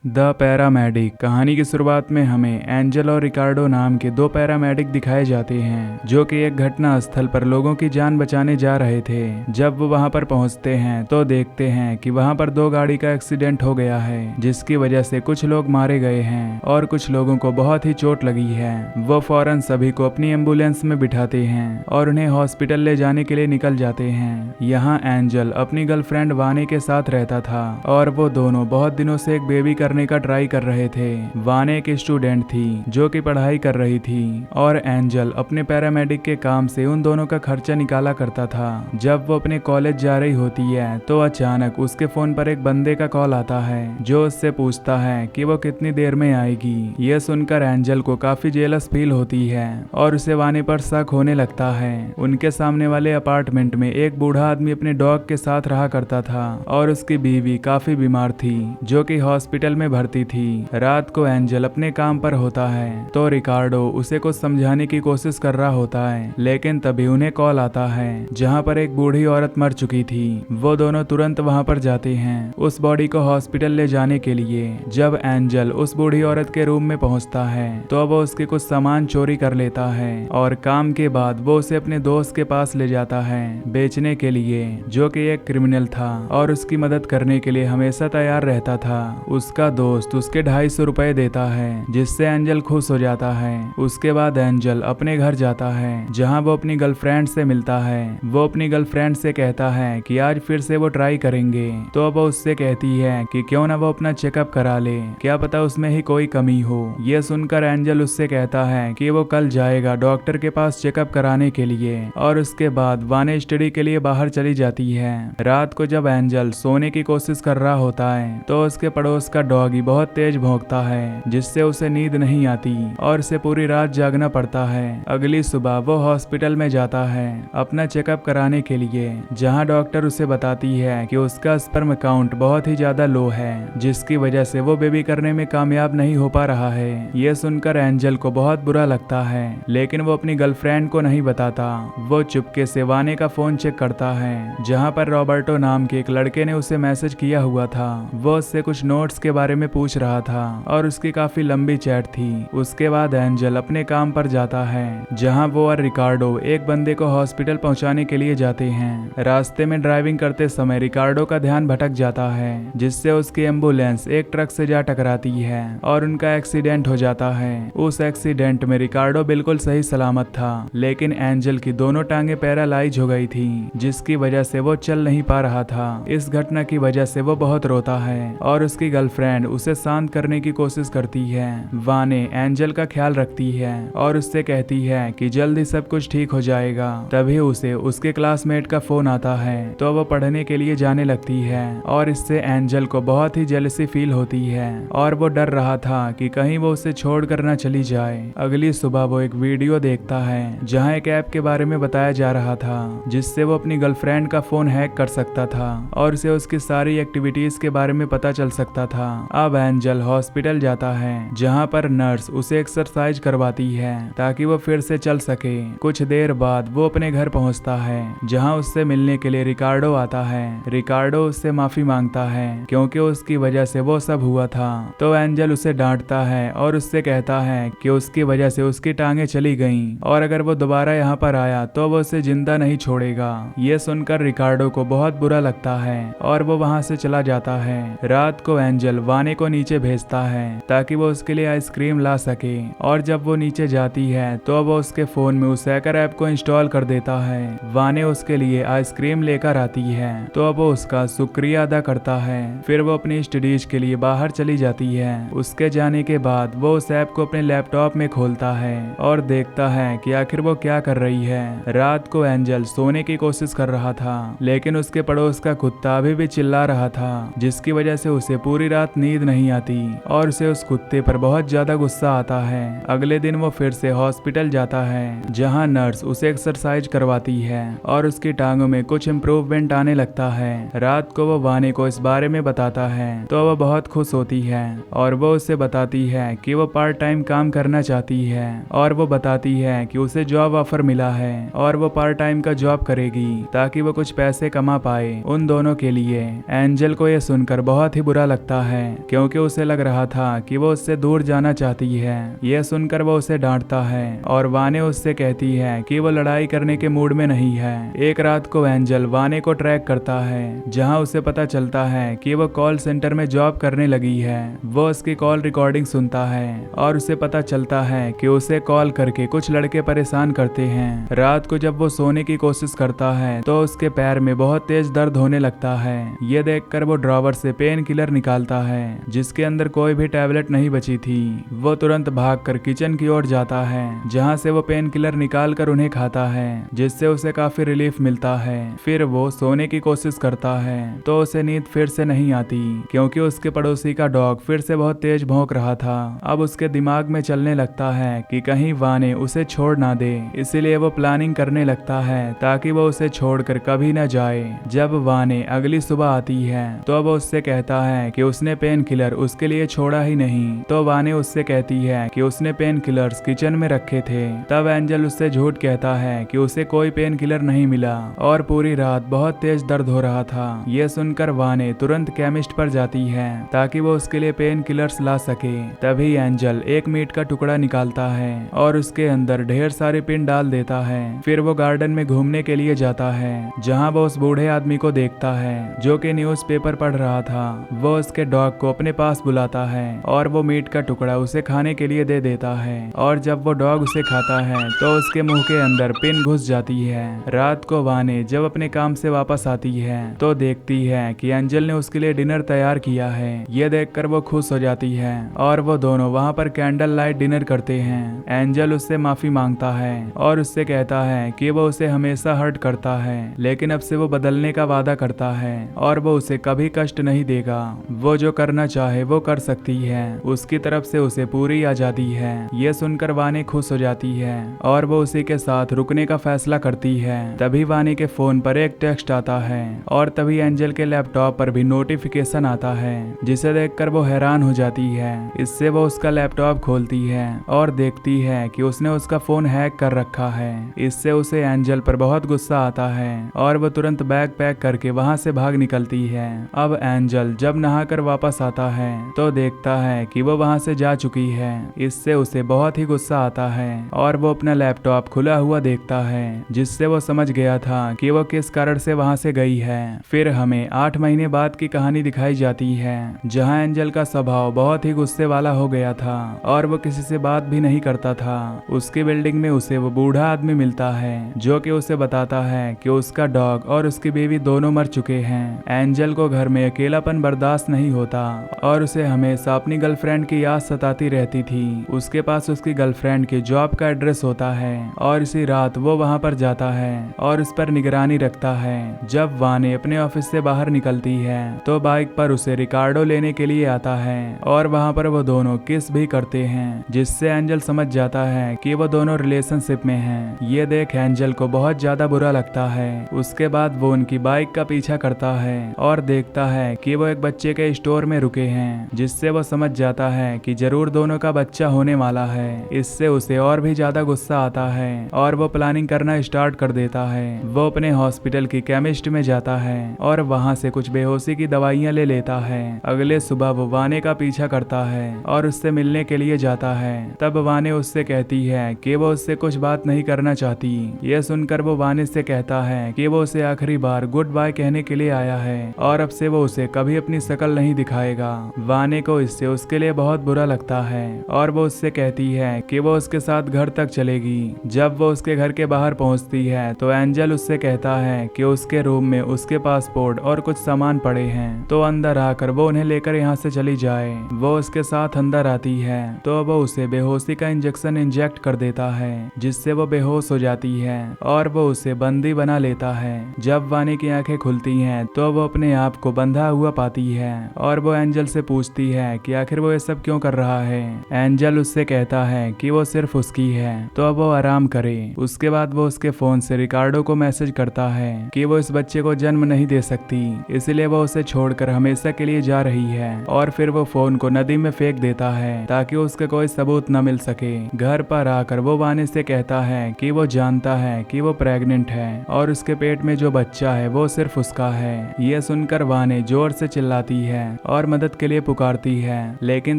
The paramedic कहानी की शुरुआत में हमें एंजल और रिकार्डो नाम के दो पैरामेडिक दिखाए जाते हैं जो कि एक घटना स्थल पर लोगों की जान बचाने जा रहे थे। जब वो वहां पर पहुंचते हैं तो देखते हैं कि वहां पर दो गाड़ी का एक्सीडेंट हो गया है जिसकी वजह से कुछ लोग मारे गए हैं और कुछ लोगों को बहुत ही चोट लगी है। वो फौरन सभी को अपनी एम्बुलेंस में बिठाते हैं और उन्हें हॉस्पिटल ले जाने के लिए निकल जाते हैं। यहाँ एंजल अपनी गर्लफ्रेंड वाने के साथ रहता था और वो दोनों बहुत दिनों से एक बेबी करने का ट्राई कर रहे थे। वाने एक स्टूडेंट थी जो कि पढ़ाई कर रही थी और एंजल अपने पैरामेडिक के काम से उन दोनों का खर्चा निकाला करता था। जब वो अपने कॉलेज जा रही होती है तो अचानक उसके फोन पर एक बंदे का कॉल आता है जो उससे पूछता है कि वो कितनी देर में आएगी। यह सुनकर एंजल को काफी जेलस फील होती है और उसे वाने पर शक होने लगता है। उनके सामने वाले अपार्टमेंट में एक बूढ़ा आदमी अपने डॉग के साथ रहा करता था और उसकी बीवी काफी बीमार थी जो कि हॉस्पिटल में भर्ती थी। रात को एंजल अपने काम पर होता है तो रिकार्डो उसे कुछ समझाने की कोशिश कर रहा होता है, लेकिन तभी उन्हें कॉल आता है जहां पर एक बूढ़ी औरत मर चुकी थी। वो दोनों तुरंत वहां पर जाते हैं उस बॉडी को हॉस्पिटल ले जाने के लिए। जब एंजल उस बूढ़ी औरत के रूम में पहुंचता है तो वो उसके कुछ सामान चोरी कर लेता है और काम के बाद वो उसे अपने दोस्त के पास ले जाता है बेचने के लिए, जो कि एक क्रिमिनल था और उसकी मदद करने के लिए हमेशा तैयार रहता था। उसका दोस्त उसके 250 रुपए देता है जिससे एंजल खुश हो जाता है। उसके बाद एंजल अपने घर जाता है जहां वो अपनी गर्लफ्रेंड से मिलता है। वो अपनी गर्लफ्रेंड से कहता है कि आज फिर से वो ट्राई करेंगे, तो वो उससे कहती है कि क्यों ना वो अपना चेकअप करा ले, क्या पता उसमें ही कोई कमी हो। यह सुनकर एंजल उससे कहता है कि वो कल जाएगा डॉक्टर के पास चेकअप कराने के लिए और उसके बाद वाने स्टडी के लिए बाहर चली जाती है। रात को जब एंजल सोने की कोशिश कर रहा होता है तो उसके पड़ोस का डॉगी बहुत तेज भौंकता है जिससे उसे नींद नहीं आती और उसे पूरी रात जागना पड़ता है। अगली सुबह वो हॉस्पिटल में जाता है अपना चेकअप कराने के लिए, जहां डॉक्टर उसे बताती है कि उसका स्पर्म काउंट बहुत ही ज्यादा लो है जिसकी वजह से वो बेबी करने में कामयाब नहीं हो पा रहा है। ये सुनकर एंजल को बहुत बुरा लगता है लेकिन वो अपनी गर्लफ्रेंड को नहीं बताता। वो चुपके से वाने का फोन चेक करता है जहां पर रॉबर्टो नाम के एक लड़के ने उसे मैसेज किया हुआ था। वो उससे कुछ नोट्स के बारे में पूछ रहा था और उसकी काफी लंबी चैट थी। उसके बाद एंजल अपने काम पर जाता है जहां वो और रिकार्डो एक बंदे को हॉस्पिटल पहुंचाने के लिए जाते हैं। रास्ते में ड्राइविंग करते समय रिकार्डो का ध्यान भटक जाता है जिससे उसकी एम्बुलेंस एक ट्रक से जा टकराती है और उनका एक्सीडेंट हो जाता है। उस एक्सीडेंट में रिकार्डो बिल्कुल सही सलामत था लेकिन एंजल की दोनों टांगे पैरालाइज हो गई थी जिसकी वजह से वो चल नहीं पा रहा था। इस घटना की वजह से वो बहुत रोता है और उसकी गर्लफ्रेंड उसे शांत करने की कोशिश करती है। वाने एंजल का ख्याल रखती है और उससे कहती है कि जल्दी सब कुछ ठीक हो जाएगा। तभी उसे उसके क्लासमेट का फोन आता है तो वो पढ़ने के लिए जाने लगती है और इससे एंजल को बहुत ही जेलसी फील होती है और वो डर रहा था कि कहीं वो उसे छोड़ कर न चली जाए। अगली सुबह वो एक वीडियो देखता है जहाँ एक ऐप के बारे में बताया जा रहा था जिससे वो अपनी गर्लफ्रेंड का फोन हैक कर सकता था और उसे उसकी सारी एक्टिविटीज के बारे में पता चल सकता था। अब एंजल हॉस्पिटल जाता है जहां पर नर्स उसे एक्सरसाइज करवाती है ताकि वो फिर से चल सके। कुछ देर बाद वो अपने घर पहुंचता है जहां उससे मिलने के लिए रिकार्डो आता है। रिकार्डो उससे माफी मांगता है क्योंकि उसकी वजह से वो सब हुआ था। तो एंजल उसे डांटता है और उससे कहता है कि उसकी वजह से उसकी टांगे चली गईं और अगर वो दोबारा यहाँ पर आया तो वो उसे जिंदा नहीं छोड़ेगा। ये सुनकर रिकार्डो को बहुत बुरा लगता है और वो वहां से चला जाता है। रात को एंजल वाने को नीचे भेजता है ताकि वो उसके लिए आइसक्रीम ला सके और जब वो नीचे जाती है तो वो उसके फोन में उस हैकर ऐप को इंस्टॉल कर देता है। वाने उसके लिए आइसक्रीम लेकर आती है तो वो उसका शुक्रिया अदा करता है। फिर वो अपनी स्टडीज के लिए बाहर चली जाती है। उसके जाने के बाद वो उस ऐप को अपने लैपटॉप में खोलता है और देखता है कि आखिर वो क्या कर रही है। रात को एंजल सोने की कोशिश कर रहा था लेकिन उसके पड़ोस का कुत्ता अभी भी चिल्ला रहा था जिसकी वजह से उसे पूरी रात नींद नहीं आती और उसे उस कुत्ते पर बहुत ज्यादा गुस्सा आता है। अगले दिन वो फिर से हॉस्पिटल जाता है जहां नर्स उसे एक्सरसाइज करवाती है और उसकी टांगों में कुछ इम्प्रूवमेंट आने लगता है। रात को वो वाने को इस बारे में बताता है तो वो बहुत खुश होती है और वो उसे बताती है कि वो पार्ट टाइम काम करना चाहती है और वो बताती है कि उसे जॉब ऑफर मिला है और वो पार्ट टाइम का जॉब करेगी ताकि वो कुछ पैसे कमा पाए उन दोनों के लिए। एंजल को यह सुनकर बहुत ही बुरा लगता है क्योंकि उसे लग रहा था कि वो उससे दूर जाना चाहती है। यह सुनकर वो उसे डांटता है और वाने उससे कहती है कि वो लड़ाई करने के मूड में नहीं है। एक रात को एंजल वाने को ट्रैक करता है, जहां उसे पता चलता है कि वो कॉल सेंटर में जॉब करने लगी है। वो उसकी कॉल रिकॉर्डिंग सुनता है और उसे पता चलता है कि उसे कॉल करके कुछ लड़के परेशान करते हैं। रात को जब वो सोने की कोशिश करता है तो उसके पैर में बहुत तेज दर्द होने लगता है। ये देखकर वो ड्रॉवर से पेन किलर निकालता है, जिसके अंदर कोई भी टैबलेट नहीं बची थी। वो तुरंत भागकर किचन की ओर जाता है, जहां से वो पेन किलर निकाल कर उन्हें खाता है, जिससे उसे काफी रिलीफ मिलता है। फिर वो सोने की कोशिश करता है तो उसे नींद फिर से नहीं आती, क्योंकि उसके पड़ोसी का डॉग फिर से बहुत तेज भौंक रहा था। अब उसके दिमाग में चलने लगता है कि कहीं वाने उसे छोड़ ना दे, इसीलिए वो प्लानिंग करने लगता है ताकि वो उसे छोड़कर कभी न जाए। जब वाने अगली सुबह आती है तो वो उससे कहता है कि उसने पेन किलर उसके लिए छोड़ा ही नहीं। तो वाने उससे कहती है कि उसने पेन किलर्स किचन में रखे थे। तब एंजल उससे झूठ कहता है कि उसे कोई पेन किलर नहीं मिला और पूरी रात बहुत तेज दर्द हो रहा था। यह सुनकर वाने तुरंत केमिस्ट पर जाती है ताकि वो उसके लिए पेन किलर्स ला सके। तभी एंजल एक मीट का टुकड़ा निकालता है और उसके अंदर ढेर सारे पिन डाल देता है। फिर वो गार्डन में घूमने के लिए जाता है, जहां वो उस बूढ़े आदमी को देखता है जो कि न्यूज़पेपर पढ़ रहा था। वो उसके डॉग को अपने पास बुलाता है और वो मीट का टुकड़ा उसे खाने के लिए दे देता है। और जब वो डॉग उसे खाता है तो उसके मुंह के अंदर पिन घुस जाती है। रात को वाने जब अपने काम से वापस आती है तो देखती है कि एंजल ने उसके लिए डिनर तैयार किया है। ये देखकर वो खुश हो जाती है और वो दोनों वहां पर कैंडल लाइट डिनर करते हैं। एंजल उससे माफी मांगता है और उससे कहता है कि वो उसे हमेशा हर्ट करता है, लेकिन अब से वो बदलने का वादा करता है और वो उसे कभी कष्ट नहीं देगा। वो जो करना चाहे वो कर सकती है, उसकी तरफ से उसे पूरी आजादी है। ये सुनकर वाने खुश हो जाती है और वो उसी के साथ रुकने का फैसला करती है। तभी वाने के फोन पर एक टेक्स्ट आता है और तभी एंजल के लैपटॉप पर भी नोटिफिकेशन आता है, जिसे देखकर वो हैरान हो जाती है। इससे वो उसका लैपटॉप खोलती है और देखती है कि उसने उसका फोन हैक कर रखा है। इससे उसे एंजल पर बहुत गुस्सा आता है और वो तुरंत बैग पैक करके वहां से भाग निकलती है। अब एंजल जब नहाकर वापस आता है तो देखता है कि वो वहां से जा चुकी है। इससे उसे बहुत ही गुस्सा आता है और वो अपना लैपटॉप खुला हुआ देखता है, जिससे वो समझ गया था कि वो किस कारण से वहां से गई है। फिर हमें 8 महीने बाद की कहानी दिखाई जाती है, जहां एंजल का स्वभाव बहुत ही गुस्से वाला हो गया था और वो किसी से बात भी नहीं करता था। उसकी बिल्डिंग में उसे वो बूढ़ा आदमी मिलता है जो कि उसे बताता है कि उसका डॉग और उसकी बीवी दोनों मर चुके हैं। एंजल को घर में अकेलापन बर्दाश्त नहीं होता और उसे हमेशा अपनी गर्लफ्रेंड की याद सताती रहती थी। उसके पास उसकी गर्लफ्रेंड के जॉब का एड्रेस होता है और इसी रात वो वहां पर जाता है और उस पर निगरानी रखता है। जब वाने अपने ऑफिस से बाहर निकलती है तो बाइक पर उसे रिकार्डो लेने के लिए आता है और वहां पर वो दोनों किस भी करते हैं, जिससे एंजल समझ जाता है कि वो दोनों रिलेशनशिप में हैं। ये देख एंजल को बहुत ज्यादा बुरा लगता है। उसके बाद वो उनकी बाइक का पीछा करता है और देखता है कि वो एक बच्चे के स्टोर में रुके हैं, जिससे वो समझ जाता है कि जरूर दोनों का बच्चा होने वाला है। इससे उसे और भी ज्यादा गुस्सा आता है और वो प्लानिंग करना स्टार्ट कर देता है। वो अपने हॉस्पिटल की केमिस्ट में जाता है और वहां से कुछ बेहोशी की दवाइयां ले लेता है। अगले सुबह वो वाने का पीछा करता है और उससे मिलने के लिए जाता है। तब वाने उससे कहती है कि वो उससे कुछ बात नहीं करना चाहती। यह सुनकर वो वाने से कहता है कि वो उसे आखिरी बार गुड बाय कहने के लिए आया है और अब से वो उसे कभी अपनी शक्ल नहीं दिखाएगा। वाने को इससे उसके लिए बहुत बुरा लगता है और वो उससे कहती है कि वो उसके साथ घर तक चलेगी। जब वो उसके घर के बाहर पहुंचती है तो एंजल उससे कहता है कि उसके रूम में उसके पासपोर्ट और कुछ सामान पड़े हैं, तो अंदर आकर वो उन्हें लेकर यहाँ से चली जाए। वो उसके साथ अंदर आती है तो वो उसे बेहोशी का इंजेक्शन इंजेक्ट कर देता है, जिससे वो बेहोश हो जाती है और वो उसे बंदी बना लेता है। जब वाने की आंखें खुलती हैं तो वो अपने आप को बंधा हुआ पाती है और वो एंजल से पूछती है कि आखिर वो ये सब क्यों कर रहा है। एंजल उससे कहता है कि वो सिर्फ उसकी है तो अब वो आराम करे। उसके बाद वो उसके फोन से रिकार्डो को मैसेज करता है कि वो इस बच्चे को जन्म नहीं दे सकती, इसलिए वो उसे छोड़कर हमेशा के लिए जा रही है। और फिर वो फोन को नदी में फेंक देता है ताकि उसके कोई सबूत न मिल सके। घर पर आकर वो वाने से कहता है कि वो जानता है कि वो प्रेग्नेंट है और उसके पेट में जो बच्चा है वो सिर्फ उसका है। ये सुनकर वाने जोर से चिल्लाती है और और मदद के लिए पुकारती है, लेकिन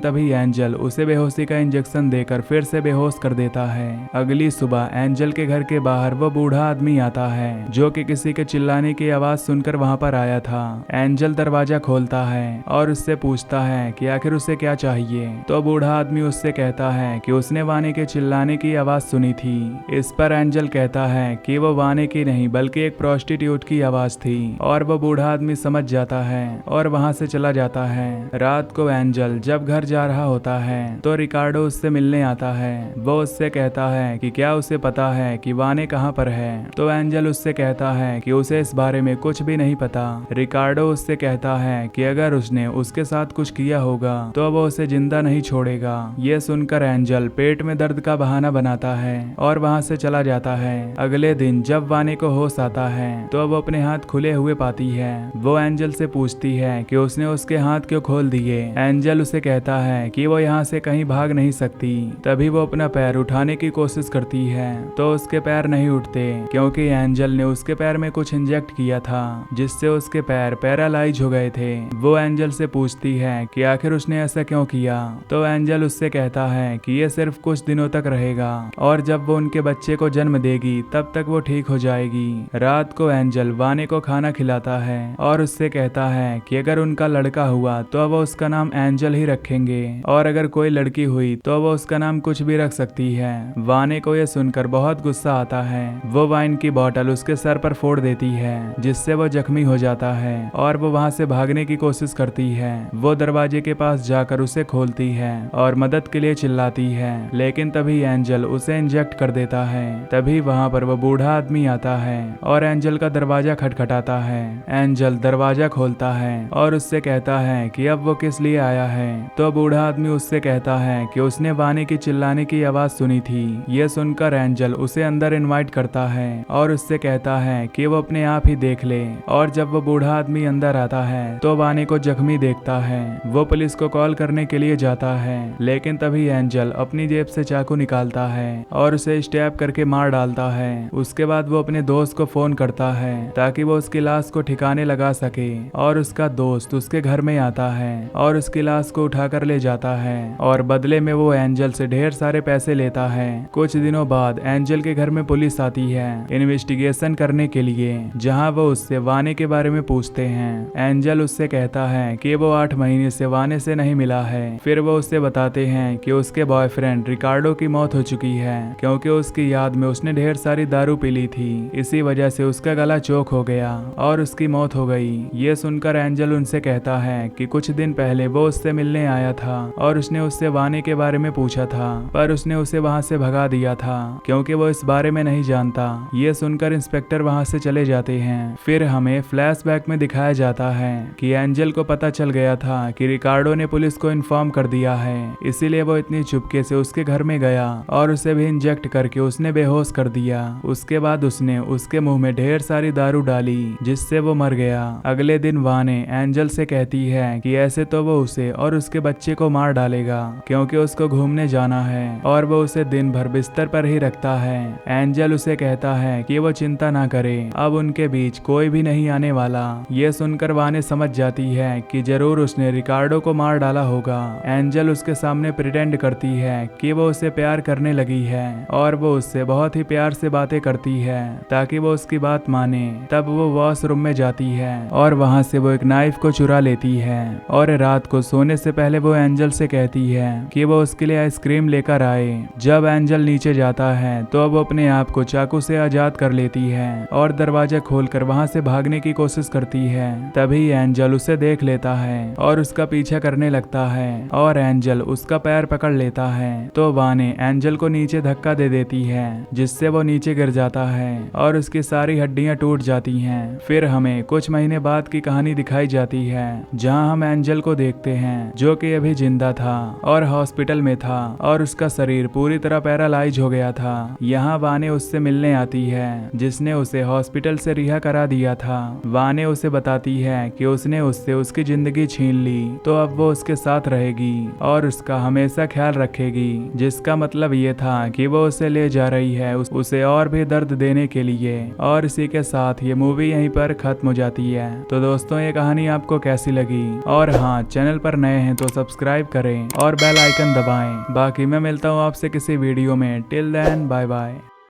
तभी एंजल उसे बेहोशी का इंजेक्शन देकर फिर से बेहोश कर देता है। अगली सुबह एंजल के घर के बाहर वो बूढ़ा आदमी आता है जो कि किसी के चिल्लाने की आवाज सुनकर वहां पर आया था। एंजल दरवाजा खोलता है और उससे पूछता है कि आखिर उसे क्या चाहिए। तो बूढ़ा आदमी उससे कहता है कि उसने वानी के चिल्लाने की आवाज सुनी थी। इस पर एंजल कहता है कि वो वानी की नहीं बल्कि एक प्रोस्टिट्यूट की आवाज थी और वो बूढ़ा आदमी समझ जाता है और वहां से चला जाता है। रात को एंजल जब घर जा रहा होता है तो रिकार्डो उससे मिलने आता है। वो उससे कहता है कि क्या उसे पता है कि वानी कहाँ पर है। तो एंजल उससे कहता है कि उसे इस बारे में कुछ भी नहीं पता। रिकार्डो उससे कहता है कि अगर उसने उसके साथ कुछ किया होगा तो वो उसे जिंदा नहीं छोड़ेगा। ये सुनकर एंजल पेट में दर्द का बहाना बनाता है और वहां से चला जाता है। अगले दिन जब वानी को होश आता है तो वो अपने हाथ खुले हुए पाती है। वो एंजल से पूछती है कि उसने उसके हाथ क्यों खोल दिए। एंजल उसे कहता है कि वो यहाँ से कहीं भाग नहीं सकती। तभी वो अपना पैर उठाने की कोशिश करती है तो उसके पैर नहीं उठते क्योंकि एंजल ने उसके पैर में कुछ इंजेक्ट किया था जिससे उसके पैर पैरालाइज हो गए थे। वो एंजल से पूछती है कि आखिर उसने ऐसा क्यों किया। तो एंजल उससे कहता है कि ये सिर्फ कुछ दिनों तक रहेगा और जब वो उनके बच्चे को जन्म देगी तब तक वो ठीक हो जाएगी। रात को एंजल वानी को खाना खिलाता है और उससे कहता है कि अगर उनका लड़का हुआ तो वो उसका नाम एंजल ही रखेंगे और अगर कोई लड़की हुई तो वो उसका नाम कुछ भी रख सकती है। वानी को यह सुनकर बहुत गुस्सा आता है। वो वाइन की बोतल उसके सर पर फोड़ देती है जिससे वो जख्मी हो जाता है और वो वहां से भागने की कोशिश करती है। वो दरवाजे के पास जाकर उसे खोलती है और मदद के लिए चिल्लाती है, लेकिन तभी एंजल उसे इंजेक्ट कर देता है। तभी वहां पर वो बूढ़ा आदमी आता है और एंजल का दरवाजा खटखटाता है। एंजल दरवाजा खोलता है और उससे कहता है कि अब वो किस लिए आया है। तो बूढ़ा आदमी उससे कहता है कि उसने वानी की चिल्लाने की आवाज सुनी थी। ये सुनकर एंजल उसे अंदर इनवाइट करता है और उससे कहता है कि वो अपने आप ही देख ले। और जब वो बूढ़ा आदमी अंदर आता है तो वानी को जख्मी देखता है। वो पुलिस को कॉल करने के लिए जाता है, लेकिन तभी एंजल अपनी जेब से चाकू निकालता है और उसे स्टैब करके मार डालता है। उसके बाद वो अपने दोस्त को फोन करता है ताकि वो उसकी लाश को ठिकाने लगा सके और उसका दोस्त उसके घर में आता है और उसकी लाश को उठाकर ले जाता है और बदले में वो एंजल से ढेर सारे पैसे लेता है। कुछ दिनों बाद एंजल के घर में पुलिस आती है इन्वेस्टिगेशन करने के लिए, जहां वो उससे वानी के बारे में पूछते हैं। एंजल उससे कहता है कि वो 8 महीने से वानी से नहीं मिला है। फिर वो उससे बताते हैं कि उसके बॉयफ्रेंड रिकार्डो की मौत हो चुकी है क्योंकि उसकी याद में उसने ढेर सारी दारू पी ली थी। इसी वजह से उसका गला चोक हो गया और उसकी मौत हो गई। ये सुनकर एंजल उनसे कहता है कि कुछ दिन पहले वो उससे मिलने आया था और उसने उससे वानी के बारे में पूछा था, पर उसने उसे वहां से भगा दिया था क्योंकि वो इस बारे में नहीं जानता। ये सुनकर इंस्पेक्टर वहां से चले जाते हैं। फिर हमें फ्लैशबैक में दिखाया जाता है कि एंजल को पता चल गया था कि रिकार्डो ने पुलिस को इन्फॉर्म कर दिया है, इसीलिए वो इतनी चुपके से उसके घर में गया और उसे भी इंजेक्ट करके उसने बेहोश कर दिया। उसके बाद उसने उसके मुंह में ढेर सारी दारू डाली जिससे वो मर गया। अगले दिन वानी एंजल से कहती है कि ऐसे तो वो उसे और उसके बच्चे को मार डालेगा क्योंकि उसको घूमने जाना है और वो उसे दिन भर बिस्तर पर ही रखता है। एंजल उसे कहता है कि वो चिंता ना करे, अब उनके बीच कोई भी नहीं आने वाला। ये सुनकर वानी समझ जाती है कि जरूर उसने रिकार्डो को मार डाला होगा। एंजल उसके सामने प्रिटेंड करती है कि वो उसे प्यार करने लगी है और वो उससे बहुत ही प्यार से बातें करती है ताकि वो उसकी बात माने। तब वो वॉशरूम में जाती है और वहां से वो एक नाइफ को चुरा लेती है और रात को सोने से पहले वो एंजल से कहती है कि वो उसके लिए आइसक्रीम लेकर आए। जब एंजल नीचे जाता है तो वो अपने आप को चाकू से आजाद कर लेती है और दरवाजा खोलकर वहां से भागने की कोशिश करती है। तभी एंजल उसे देख लेता है और उसका पीछा करने लगता है और एंजल उसका पैर पकड़ लेता है। तो वानी एंजल को नीचे धक्का दे देती है जिससे वो नीचे गिर जाता है और उसकी सारी हड्डियां टूट जाती हैं। फिर हमें कुछ महीने बाद की कहानी दिखाई जाती है जहां हम एंजल को देखते हैं जो कि अभी जिंदा था और हॉस्पिटल में था और उसका शरीर पूरी तरह पैरालाइज हो गया था। यहाँ वानी उससे मिलने आती है जिसने उसे हॉस्पिटल से रिहा करा दिया था। वानी उसे बताती है कि उसने उससे उसकी जिंदगी छीन ली तो अब वो उसके साथ रहेगी और उसका हमेशा ख्याल रखेगी, जिसका मतलब ये था कि वो उसे ले जा रही है उसे और भी दर्द देने के लिए। और इसी के साथ ये मूवी यहीं पर खत्म हो जाती है। तो दोस्तों, ये कहानी आपको कैसी लगी और हाँ, चैनल पर नए हैं तो सब्सक्राइब करें और बेल आइकन दबाएं। बाकी मैं मिलता हूँ आपसे किसी वीडियो में। Till then bye bye.